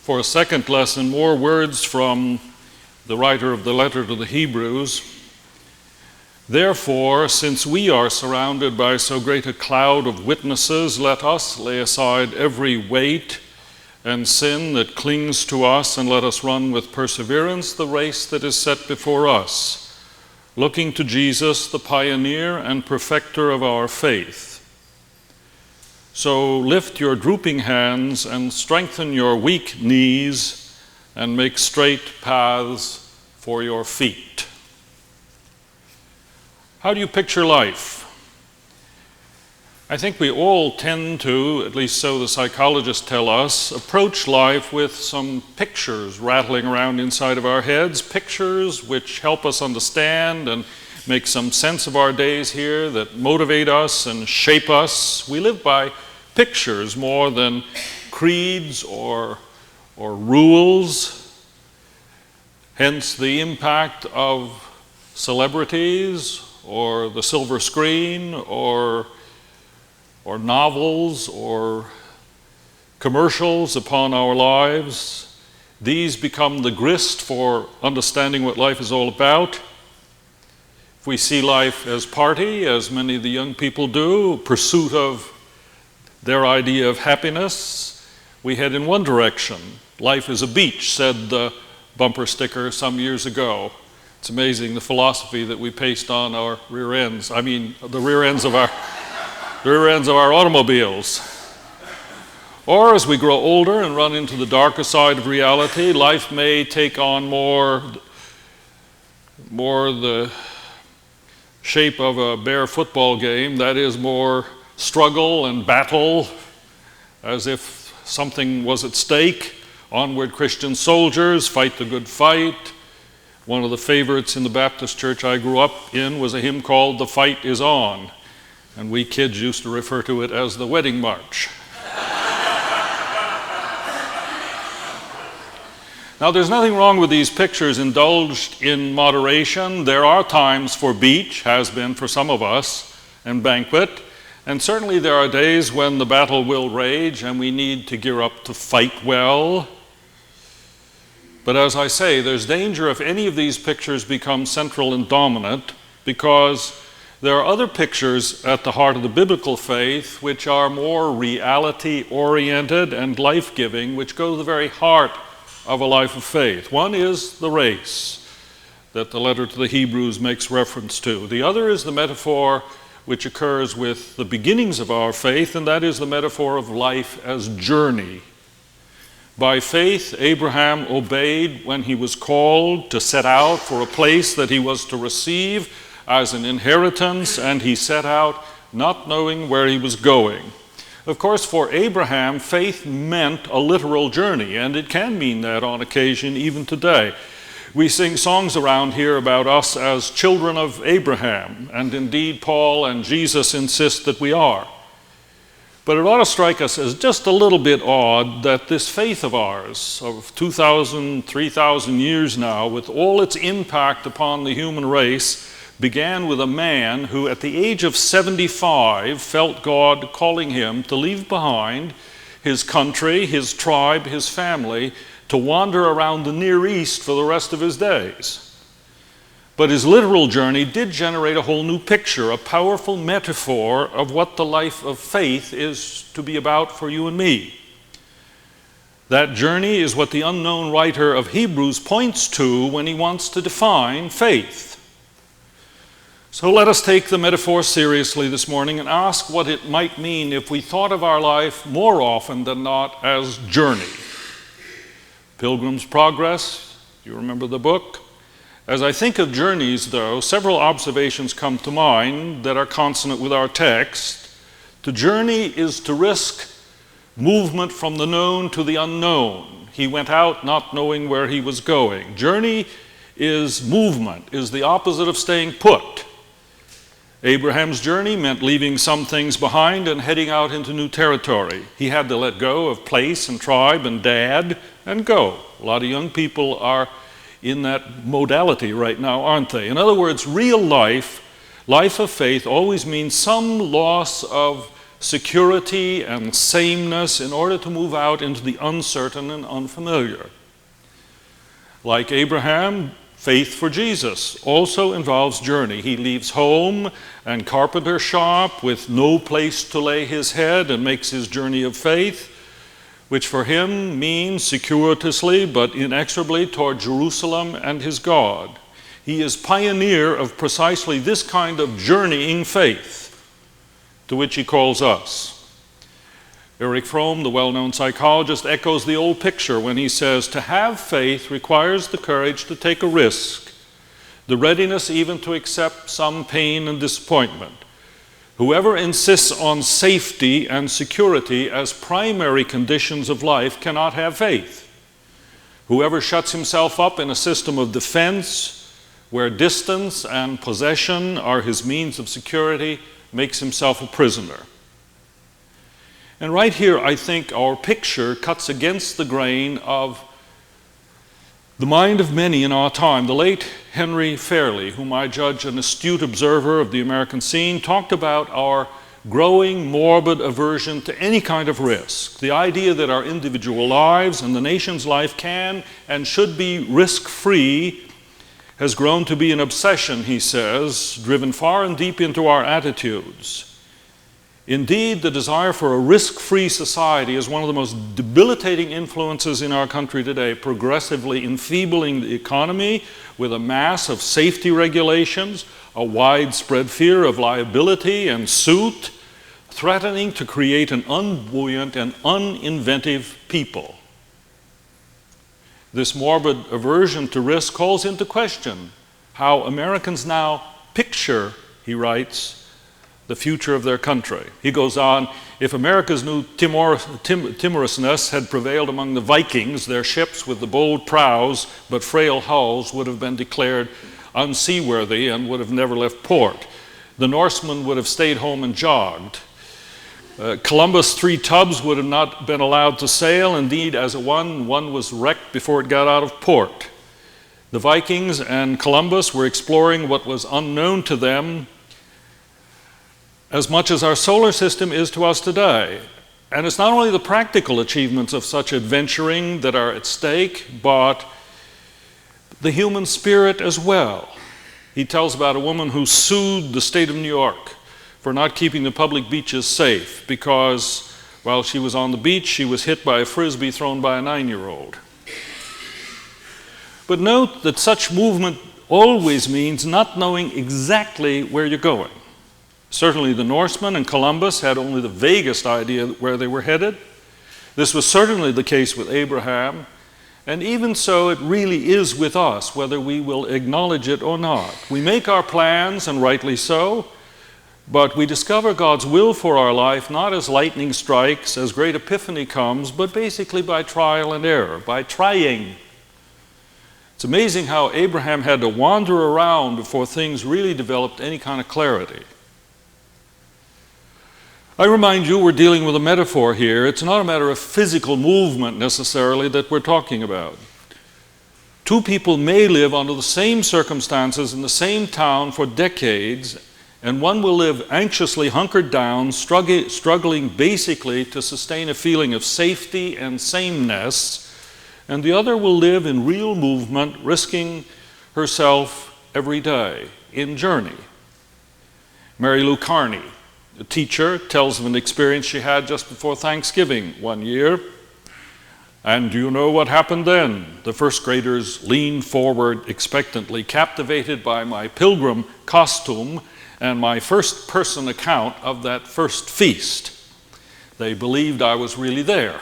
For a second lesson, more words from the writer of the letter to the Hebrews. Therefore, since we are surrounded by so great a cloud of witnesses, let us lay aside every weight and sin that clings to us, and let us run with perseverance the race that is set before us, looking to Jesus, the pioneer and perfecter of our faith. So lift your drooping hands and strengthen your weak knees and make straight paths for your feet. How do you picture life? I think we all tend to, at least so the psychologists tell us, approach life with some pictures rattling around inside of our heads, pictures which help us understand and make some sense of our days here, that motivate us and shape us. We live by pictures more than creeds or rules. Hence the impact of celebrities or the silver screen or novels or commercials upon our lives. These become the grist for understanding what life is all about. If we see life as party, as many of the young people do, pursuit of their idea of happiness, we head in one direction. Life is a beach, said the bumper sticker some years ago. It's amazing the philosophy that we paste on our rear ends. I mean, the rear ends of our automobiles. Or as we grow older and run into the darker side of reality, life may take on more the shape of a bare football game, that is, more struggle and battle, as if something was at stake. Onward, Christian soldiers, fight the good fight. One of the favorites in the Baptist church I grew up in was a hymn called "The Fight Is On," and we kids used to refer to it as the wedding march. Now, there's nothing wrong with these pictures indulged in moderation. There are times for beach, has been for some of us, and banquet. And certainly there are days when the battle will rage and we need to gear up to fight well. But as I say, there's danger if any of these pictures become central and dominant, because there are other pictures at the heart of the biblical faith which are more reality-oriented and life-giving, which go to the very heart of a life of faith. One is the race that the letter to the Hebrews makes reference to. The other is the metaphor which occurs with the beginnings of our faith, and that is the metaphor of life as journey. By faith, Abraham obeyed when he was called to set out for a place that he was to receive as an inheritance, and he set out not knowing where he was going. Of course, for Abraham, faith meant a literal journey, and it can mean that on occasion even today. We sing songs around here about us as children of Abraham, and indeed Paul and Jesus insist that we are. But it ought to strike us as just a little bit odd that this faith of ours, of 2,000, 3,000 years now, with all its impact upon the human race, began with a man who at the age of 75 felt God calling him to leave behind his country, his tribe, his family, to wander around the Near East for the rest of his days. But his literal journey did generate a whole new picture, a powerful metaphor of what the life of faith is to be about for you and me. That journey is what the unknown writer of Hebrews points to when he wants to define faith. So let us take the metaphor seriously this morning and ask what it might mean if we thought of our life more often than not as journey. Pilgrim's Progress, you remember the book? As I think of journeys, though, several observations come to mind that are consonant with our text. To journey is to risk movement from the known to the unknown. He went out not knowing where he was going. Journey is movement, is the opposite of staying put. Abraham's journey meant leaving some things behind and heading out into new territory. He had to let go of place and tribe and dad and go. A lot of young people are in that modality right now, aren't they? In other words, real life, life of faith, always means some loss of security and sameness in order to move out into the uncertain and unfamiliar. Like Abraham, faith for Jesus also involves journey. He leaves home and carpenter shop with no place to lay his head and makes his journey of faith, which for him means circuitously but inexorably toward Jerusalem and his God. He is pioneer of precisely this kind of journeying faith to which he calls us. Erich Fromm, the well-known psychologist, echoes the old picture when he says, to have faith requires the courage to take a risk, the readiness even to accept some pain and disappointment. Whoever insists on safety and security as primary conditions of life cannot have faith. Whoever shuts himself up in a system of defense where distance and possession are his means of security makes himself a prisoner. And right here, I think our picture cuts against the grain of the mind of many in our time. The late Henry Fairley, whom I judge an astute observer of the American scene, talked about our growing morbid aversion to any kind of risk. The idea that our individual lives and the nation's life can and should be risk-free has grown to be an obsession, he says, driven far and deep into our attitudes. Indeed, the desire for a risk-free society is one of the most debilitating influences in our country today, progressively enfeebling the economy with a mass of safety regulations, a widespread fear of liability and suit, threatening to create an unbuoyant and uninventive people. This morbid aversion to risk calls into question how Americans now picture, he writes, the future of their country. He goes on, if America's new timorousness had prevailed among the Vikings, their ships with the bold prows but frail hulls would have been declared unseaworthy and would have never left port. The Norsemen would have stayed home and jogged. Columbus' 3 tubs would have not been allowed to sail. Indeed, as one was wrecked before it got out of port. The Vikings and Columbus were exploring what was unknown to them as much as our solar system is to us today. And it's not only the practical achievements of such adventuring that are at stake, but the human spirit as well. He tells about a woman who sued the state of New York for not keeping the public beaches safe because while she was on the beach, she was hit by a frisbee thrown by a 9-year-old. But note that such movement always means not knowing exactly where you're going. Certainly the Norsemen and Columbus had only the vaguest idea where they were headed. This was certainly the case with Abraham, and even so it really is with us, whether we will acknowledge it or not. We make our plans, and rightly so, but we discover God's will for our life not as lightning strikes, as great epiphany comes, but basically by trial and error, by trying. It's amazing how Abraham had to wander around before things really developed any kind of clarity. I remind you, we're dealing with a metaphor here. It's not a matter of physical movement necessarily that we're talking about. 2 people may live under the same circumstances in the same town for decades, and one will live anxiously hunkered down, struggling basically to sustain a feeling of safety and sameness, and the other will live in real movement, risking herself every day in journey. Mary Lou Carney, a teacher, tells of an experience she had just before Thanksgiving one year. And do you know what happened then? The first graders leaned forward expectantly, captivated by my pilgrim costume and my first-person account of that first feast. They believed I was really there.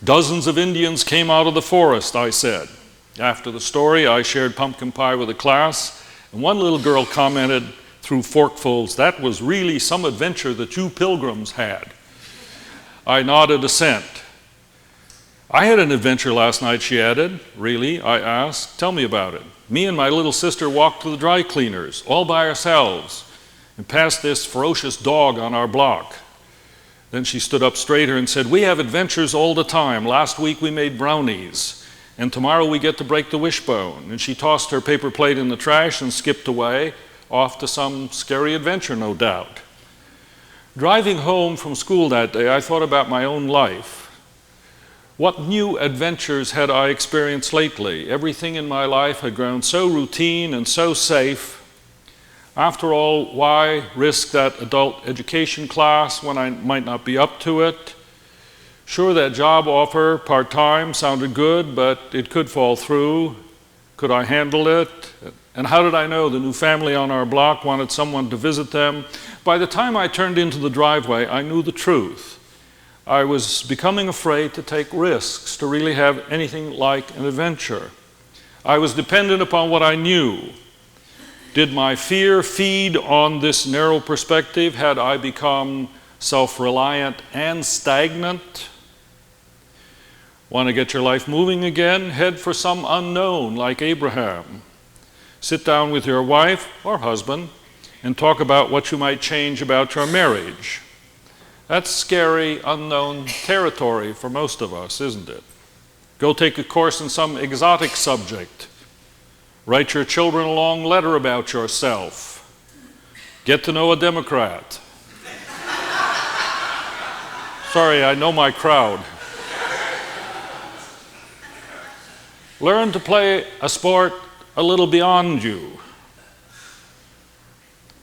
Dozens of Indians came out of the forest, I said. After the story, I shared pumpkin pie with the class, and one little girl commented through forkfuls, "That was really some adventure that you pilgrims had." I nodded assent. "I had an adventure last night," she added. "Really?" I asked. "Tell me about it." "Me and my little sister walked to the dry cleaners, all by ourselves, and passed this ferocious dog on our block." Then she stood up straighter and said, "We have adventures all the time. Last week we made brownies, and tomorrow we get to break the wishbone." And she tossed her paper plate in the trash and skipped away, off to some scary adventure, no doubt. Driving home from school that day, I thought about my own life. What new adventures had I experienced lately? Everything in my life had grown so routine and so safe. After all, why risk that adult education class when I might not be up to it? Sure, that job offer, part-time, sounded good, but it could fall through. Could I handle it? And how did I know the new family on our block wanted someone to visit them? By the time I turned into the driveway, I knew the truth. I was becoming afraid to take risks, to really have anything like an adventure. I was dependent upon what I knew. Did my fear feed on this narrow perspective? Had I become self-reliant and stagnant? Want to get your life moving again? Head for some unknown like Abraham. Sit down with your wife or husband and talk about what you might change about your marriage. That's scary, unknown territory for most of us, isn't it? Go take a course in some exotic subject. Write your children a long letter about yourself. Get to know a Democrat. Sorry, I know my crowd. Learn to play a sport a little beyond you.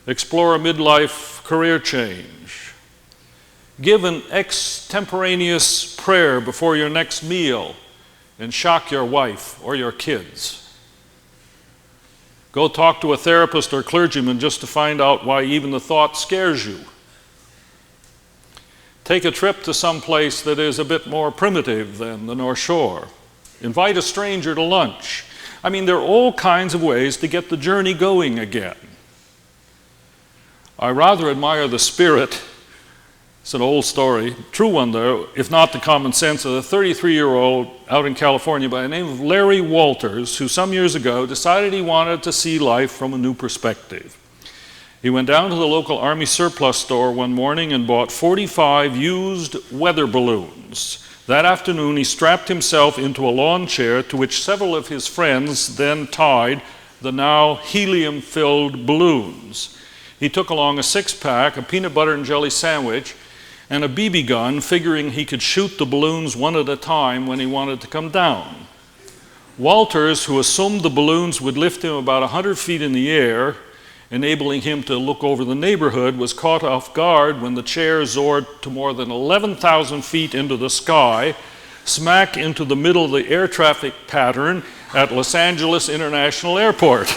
Explore a midlife career change. Give an extemporaneous prayer before your next meal and shock your wife or your kids. Go talk to a therapist or clergyman just to find out why even the thought scares you. Take a trip to some place that is a bit more primitive than the North Shore. Invite a stranger to lunch. I mean, there are all kinds of ways to get the journey going again. I rather admire the spirit, it's an old story, true one though, if not the common sense, of a 33-year-old out in California by the name of Larry Walters, who some years ago decided he wanted to see life from a new perspective. He went down to the local Army surplus store one morning and bought 45 used weather balloons. That afternoon, he strapped himself into a lawn chair to which several of his friends then tied the now helium-filled balloons. He took along a six-pack, a peanut butter and jelly sandwich, and a BB gun, figuring he could shoot the balloons one at a time when he wanted to come down. Walters, who assumed the balloons would lift him about 100 feet in the air, enabling him to look over the neighborhood, was caught off guard when the chair soared to more than 11,000 feet into the sky, smack into the middle of the air traffic pattern at Los Angeles International Airport.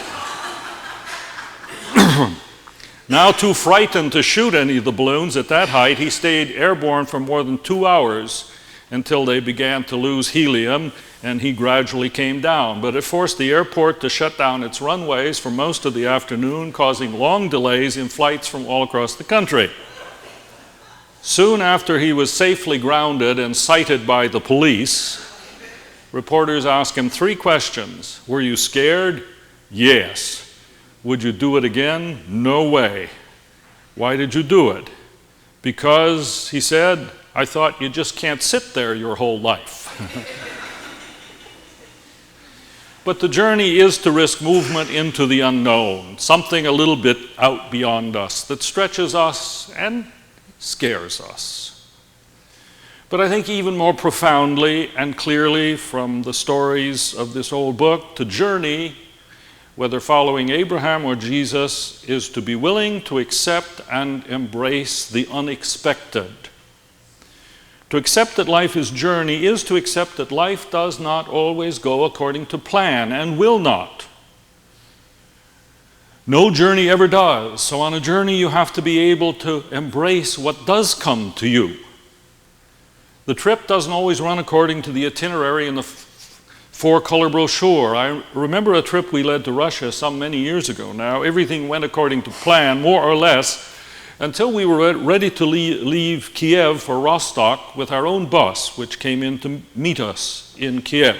Now too frightened to shoot any of the balloons at that height, he stayed airborne for more than 2 hours until they began to lose helium, and he gradually came down. But it forced the airport to shut down its runways for most of the afternoon, causing long delays in flights from all across the country. Soon after he was safely grounded and cited by the police, reporters asked him 3 questions. Were you scared? Yes. Would you do it again? No way. Why did you do it? Because, he said, I thought you just can't sit there your whole life. But the journey is to risk movement into the unknown, something a little bit out beyond us that stretches us and scares us. But I think even more profoundly and clearly from the stories of this old book, to journey, whether following Abraham or Jesus, is to be willing to accept and embrace the unexpected. To accept that life is journey is to accept that life does not always go according to plan and will not. No journey ever does. So on a journey you have to be able to embrace what does come to you. The trip doesn't always run according to the itinerary in the 4-color brochure. I remember a trip we led to Russia some many years ago now. Everything went according to plan, more or less, until we were ready to leave Kiev for Rostock with our own bus, which came in to meet us in Kiev,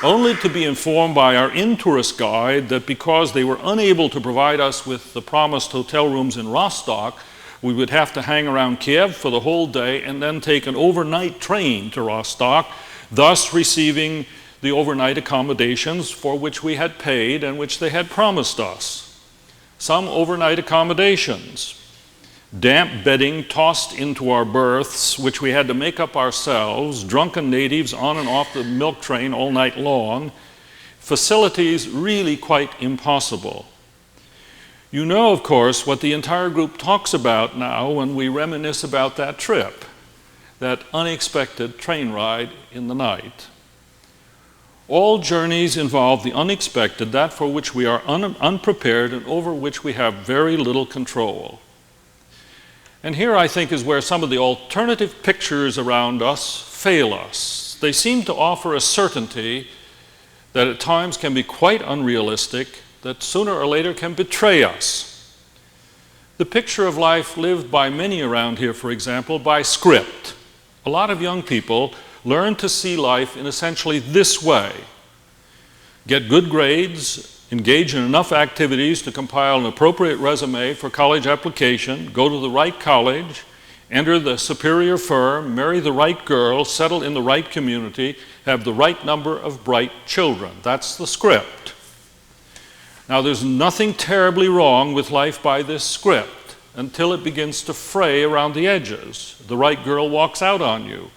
only to be informed by our in-tourist guide that because they were unable to provide us with the promised hotel rooms in Rostock, we would have to hang around Kiev for the whole day and then take an overnight train to Rostock, thus receiving the overnight accommodations for which we had paid and which they had promised us. Some overnight accommodations. damp bedding tossed into our berths, which we had to make up ourselves, drunken natives on and off the milk train all night long, facilities really quite impossible. You know, of course, what the entire group talks about now when we reminisce about that trip, that unexpected train ride in the night. All journeys involve the unexpected, that for which we are unprepared and over which we have very little control. And here, I think, is where some of the alternative pictures around us fail us. They seem to offer a certainty that at times can be quite unrealistic, that sooner or later can betray us. The picture of life lived by many around here, for example, by script. A lot of young people learn to see life in essentially this way: get good grades, engage in enough activities to compile an appropriate resume for college application, go to the right college, enter the superior firm, marry the right girl, settle in the right community, have the right number of bright children. That's the script. Now, there's nothing terribly wrong with life by this script until it begins to fray around the edges. The right girl walks out on you,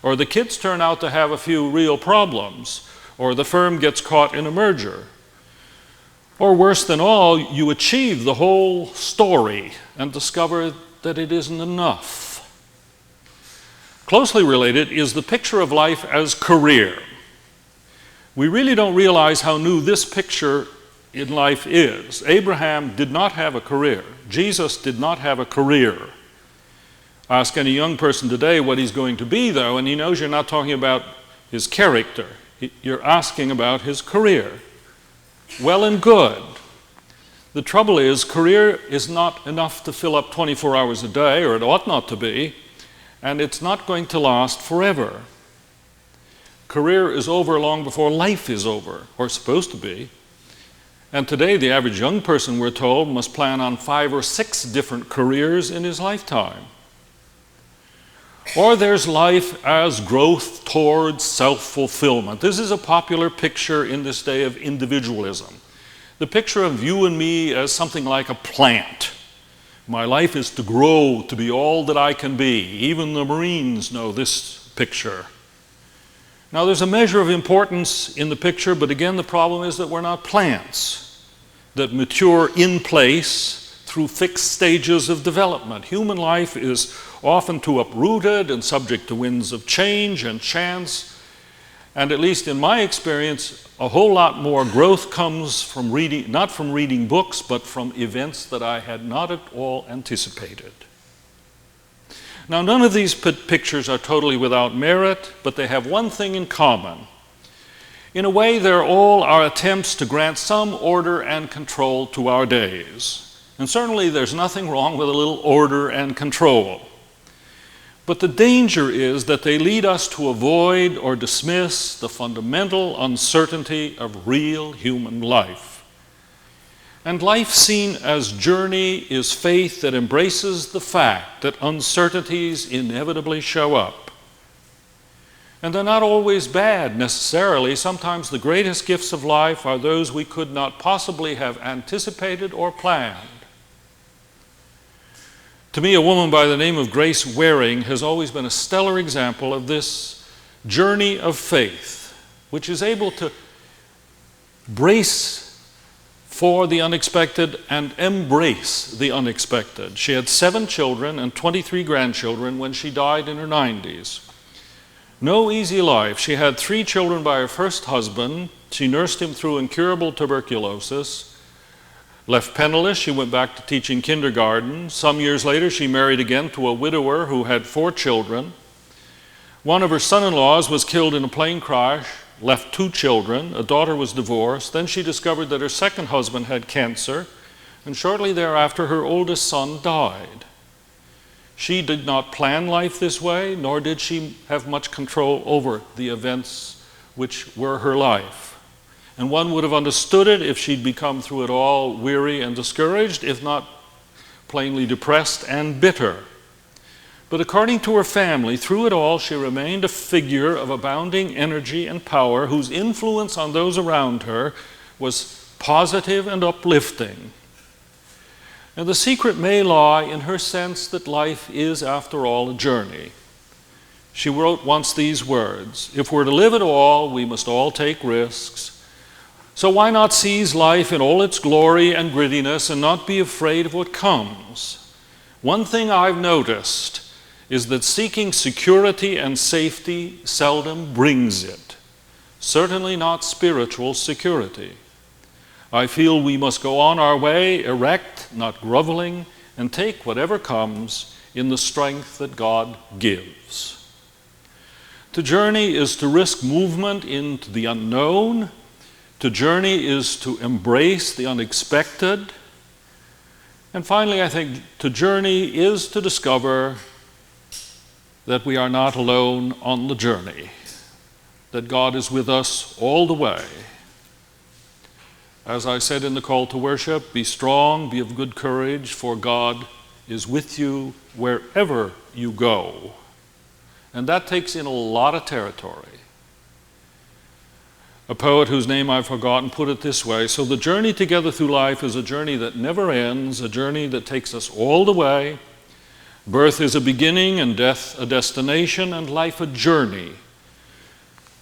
or the kids turn out to have a few real problems, or the firm gets caught in a merger. Or worse than all, you achieve the whole story and discover that it isn't enough. Closely related is the picture of life as career. We really don't realize how new this picture in life is. Abraham did not have a career. Jesus did not have a career. Ask any young person today what he's going to be, though, and he knows you're not talking about his character. You're asking about his career. Well and good. The trouble is, career is not enough to fill up 24 hours a day, or it ought not to be, and it's not going to last forever. Career is over long before life is over, or supposed to be. And today, the average young person, we're told, must plan on 5 or 6 different careers in his lifetime. Or there's life as growth towards self-fulfillment. This is a popular picture in this day of individualism. The picture of you and me as something like a plant. My life is to grow to be all that I can be. Even the Marines know this picture. Now, there's a measure of importance in the picture, but again, the problem is that we're not plants that mature in place through fixed stages of development. Human life is often too uprooted and subject to winds of change and chance. And at least in my experience, a whole lot more growth comes from reading, not from reading books, but from events that I had not at all anticipated. Now, none of these pictures are totally without merit, but they have one thing in common. In a way, they're all our attempts to grant some order and control to our days. And certainly there's nothing wrong with a little order and control. But the danger is that they lead us to avoid or dismiss the fundamental uncertainty of real human life. And life seen as journey is faith that embraces the fact that uncertainties inevitably show up. And they're not always bad necessarily. Sometimes the greatest gifts of life are those we could not possibly have anticipated or planned. To me, a woman by the name of Grace Waring has always been a stellar example of this journey of faith, which is able to brace for the unexpected and embrace the unexpected. She had 7 children and 23 grandchildren when she died in her 90s. No easy life. She had 3 children by her first husband. She nursed him through incurable tuberculosis. Left penniless, she went back to teaching kindergarten. Some years later, she married again to a widower who had 4 children. One of her son-in-laws was killed in a plane crash, left 2 children. A daughter was divorced. Then she discovered that her second husband had cancer, and shortly thereafter, her oldest son died. She did not plan life this way, nor did she have much control over the events which were her life. And one would have understood it if she'd become through it all weary and discouraged, if not plainly depressed and bitter. But according to her family, through it all, she remained a figure of abounding energy and power whose influence on those around her was positive and uplifting. And the secret may lie in her sense that life is, after all, a journey. She wrote once these words, "If we're to live at all, we must all take risks. So why not seize life in all its glory and grittiness and not be afraid of what comes? One thing I've noticed is that seeking security and safety seldom brings it. Certainly not spiritual security. I feel we must go on our way, erect, not groveling, and take whatever comes in the strength that God gives." To journey is to risk movement into the unknown. To journey is to embrace the unexpected. And finally, I think to journey is to discover that we are not alone on the journey, that God is with us all the way. As I said in the call to worship, be strong, be of good courage, for God is with you wherever you go. And that takes in a lot of territory. A poet whose name I've forgotten put it this way: so the journey together through life is a journey that never ends, a journey that takes us all the way. Birth is a beginning and death a destination, and life a journey.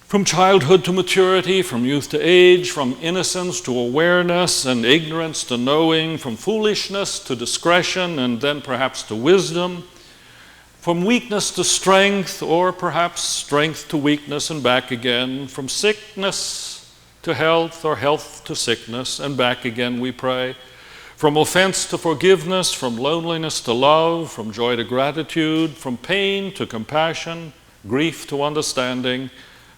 From childhood to maturity, from youth to age, from innocence to awareness and ignorance to knowing, from foolishness to discretion and then perhaps to wisdom, from weakness to strength, or perhaps strength to weakness and back again, from sickness to health or health to sickness and back again, we pray, from offense to forgiveness, from loneliness to love, from joy to gratitude, from pain to compassion, grief to understanding,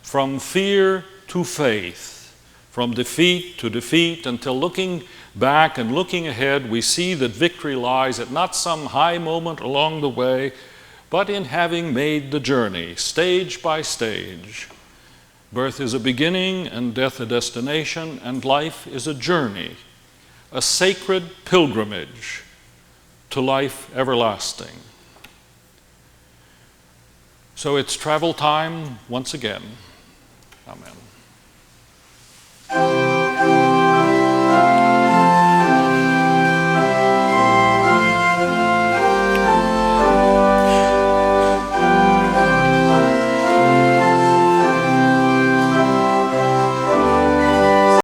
from fear to faith, from defeat to defeat, until looking back and looking ahead, we see that victory lies at not some high moment along the way, but in having made the journey, stage by stage. Birth is a beginning and death a destination, and life is a journey, a sacred pilgrimage to life everlasting. So it's travel time once again. Amen.